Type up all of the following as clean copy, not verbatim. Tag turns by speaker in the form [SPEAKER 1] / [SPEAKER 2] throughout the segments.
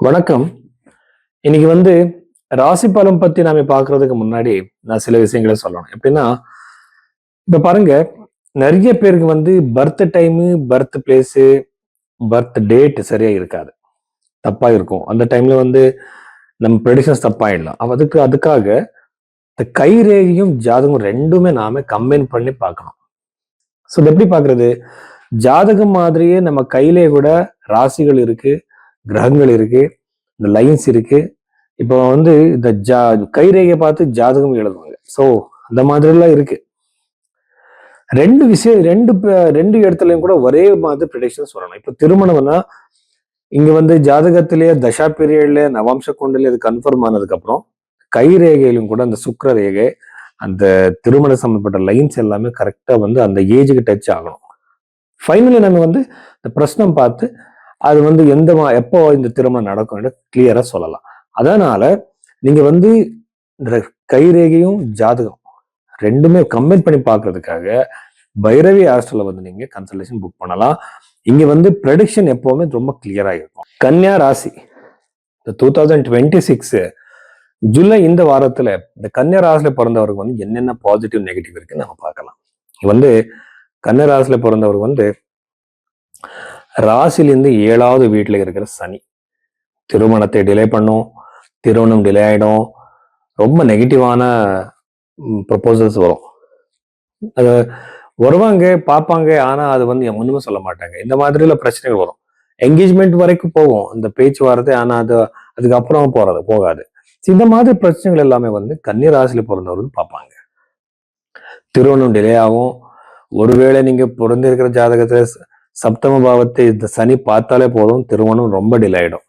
[SPEAKER 1] வணக்கம். இன்னைக்கு ராசி பலன் பத்தி நாம பாக்குறதுக்கு முன்னாடி நான் சில விஷயங்களை சொல்லணும். எப்படின்னா, இப்ப பாருங்க, நிறைய பேருக்கு birth time, birth place, birth date சரியா இருக்காது. தப்பா இருக்கும். அந்த டைம்ல நம்ம ப்ரெடிக்ஷன்ஸ் தப்பாயிடலாம். அதுக்காக இந்த கைரேகையும் ஜாதகம் ரெண்டுமே நாம கம்பைன் பண்ணி பார்க்கணும். ஸோ இது எப்படி பார்க்கறது? ஜாதகம் மாதிரியே நம்ம கையிலே கூட ராசிகள் இருக்கு, கிரகங்கள் இருக்கு, இந்த லைன்ஸ் இருக்கு. இப்போ இந்த கைரேகையை பார்த்து ஜாதகம் எழுதுவாங்க. ஸோ அந்த மாதிரிலாம் இருக்கு. ரெண்டு விஷயம் ரெண்டு இடத்துலயும் கூட ஒரே மாதிரி ப்ரெடிக்ஷன் சொல்லணும். இப்போ திருமணம்னா இங்க ஜாதகத்திலேயே தசா பீரியட்ல நவாம்ச குண்டல இது கன்ஃபார்ம் ஆனதுக்கு அப்புறம் கைரேகையிலும் கூட அந்த சுக்கிர ரேகை, அந்த திருமண சம்பந்தப்பட்ட லைன்ஸ் எல்லாமே கரெக்டா அந்த ஏஜுக்கு டச் ஆகணும். ஃபைனலி நம்ம இந்த பிரச்சனை பார்த்து அது எப்போ இந்த திருமணம் நடக்கும் கிளியரா சொல்லலாம். அதனால நீங்க இந்த கைரேகையும் ஜாதகம் ரெண்டுமே கம்பைன் பண்ணி பார்க்கறதுக்காக பைரவி ஹாஸ்டல்ல நீங்க கன்சல்டேஷன் புக் பண்ணலாம். இங்க ப்ரெடிக்ஷன் எப்பவுமே ரொம்ப கிளியரா இருக்கும். கன்னியா ராசி இந்த 2026 ஜூலை இந்த வாரத்துல இந்த கன்னியா ராசியில பிறந்தவருக்கு என்னென்ன பாசிட்டிவ் நெகட்டிவ் இருக்குன்னு நம்ம பார்க்கலாம். கன்னியா ராசியில பிறந்தவருக்கு ராசிலிருந்து 7வது வீட்டுல இருக்கிற சனி திருமணத்தை டிலே பண்ணும், திருமணம் டிலே ஆயிடும், ரொம்ப நெகட்டிவான ப்ரொபோசல்ஸ் வரும். அது வருவாங்க, பார்ப்பாங்க, ஆனா அது ஒண்ணுமே சொல்ல மாட்டாங்க. இந்த மாதிரில பிரச்சனைகள் வரும். என்கேஜ்மெண்ட் வரைக்கும் போவோம் இந்த பேச்சுவார்த்தை, ஆனா அதுக்கப்புறம் போகாது. இந்த மாதிரி பிரச்சனைகள் எல்லாமே கன்னி ராசியில பிறந்தவர்கள் பார்ப்பாங்க. திருமணம் டிலே ஆகும். ஒருவேளை நீங்க பிறந்திருக்கிற ஜாதகத்துல சப்தம பாவத்தை இந்த சனி பார்த்தாலே போதும், திருமணம் ரொம்ப டிலே ஆயிடும்.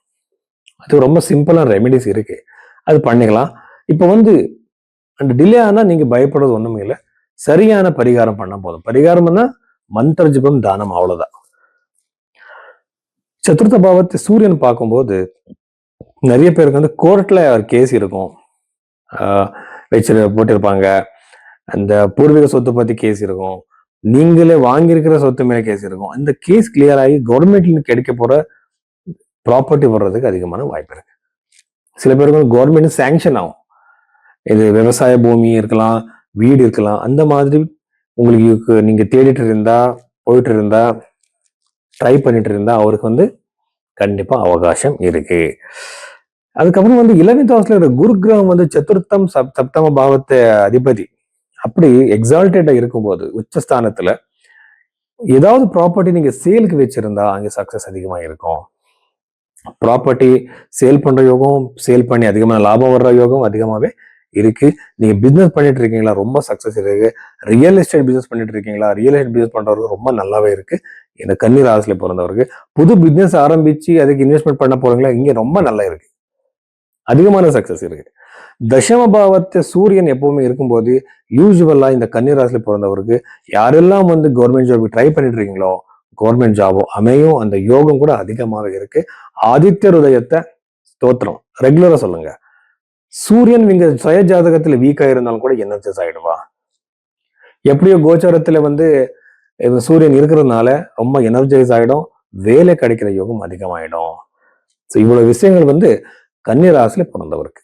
[SPEAKER 1] அது ரொம்ப சிம்பிளான ரெமெடிஸ் இருக்கு, அது பண்ணிக்கலாம். இப்போ அந்த டிலே ஆனா நீங்க பயப்படுறது ஒண்ணுமே இல்லை. சரியான பரிகாரம் பண்ண போதும். பரிகாரம்னா மந்திர ஜபம், தானம், அவ்வளவுதான். சதுர்த்த பாவத்தை சூரியன் பார்க்கும்போது நிறைய பேருக்கு கோர்ட்ல கேஸ் இருக்கும், போட்டிருப்பாங்க. அந்த பூர்வீக சொத்து பத்தி கேஸ் இருக்கும், நீங்களே வாங்கியிருக்கிற சொத்து மேல கேஸ் இருக்கும். அந்த கேஸ் கிளியர் ஆகி கவர்மெண்ட்ல கிடைக்க போற ப்ராப்பர்ட்டி வர்றதுக்கு அதிகமான வாய்ப்பு இருக்கு. சில பேருக்கு கவர்மெண்ட் சாங்ஷன் ஆகும். இது விவசாய பூமி இருக்கலாம், வீடு இருக்கலாம். அந்த மாதிரி உங்களுக்கு நீங்க தேடிட்டு இருந்தா, போயிட்டு இருந்தா, ட்ரை பண்ணிட்டு இருந்தா அவருக்கு கண்டிப்பா அவகாசம் இருக்கு. அதுக்கப்புறம் 11th ஹவுஸ்ல இருக்கிற குரு கிரகம் சதுர்த்தம் சப்தம பாவத்தை அதிபதி. அப்படி எக்ஸால்டேட்டா இருக்கும்போது உச்சஸ்தானத்துல ஏதாவது ப்ராப்பர்ட்டி நீங்க சேலுக்கு வச்சிருந்தா அங்க சக்சஸ் அதிகமா இருக்கும். ப்ராப்பர்ட்டி சேல் பண்ற யோகம், சேல் பண்ணி அதிகமான லாபம் வர்ற யோகம் அதிகமாவே இருக்கு. நீங்க பிசினஸ் பண்ணிட்டு இருக்கீங்களா, ரொம்ப சக்சஸ் இருக்கு. ரியல் எஸ்டேட் பிசினஸ் பண்ணிட்டு இருக்கீங்களா, ரியல் எஸ்டேட் பிசினஸ் பண்றவருக்கு ரொம்ப நல்லாவே இருக்கு. இந்த கன்னி ராசியில பிறந்தவருக்கு புது பிசினஸ் ஆரம்பிச்சு அதுக்கு இன்வெஸ்ட்மெண்ட் பண்ண போறீங்களா, இங்க ரொம்ப நல்லா இருக்கு, அதிகமான சக்சஸ் இருக்கு. தசம பாவத்தை சூரியன் எப்பவுமே இருக்கும்போது யூசுவலா இந்த கன்னி ராசியில பிறந்தவருக்கு யாரெல்லாம் கவர்மெண்ட் ஜாப் ட்ரை பண்ணிட்டு இருக்கீங்களோ கவர்மெண்ட் ஜாபோ அமையும். அந்த யோகம் கூட அதிகமாக இருக்கு. ஆதித்ய உதயத்தை ஸ்தோத்திரம் ரெகுலரா சொல்லுங்க. சூரியன் இங்க சுய ஜாதகத்துல வீக்கா இருந்தாலும் கூட எனர்ஜைஸ் ஆயிடுவா. எப்படியோ கோச்சாரத்துல சூரியன் இருக்கிறதுனால ரொம்ப எனர்ஜைஸ் ஆயிடும், வேலை கிடைக்கிற யோகம் அதிகமாயிடும். இவ்வளவு விஷயங்கள் கன்னி ராசியில பிறந்தவருக்கு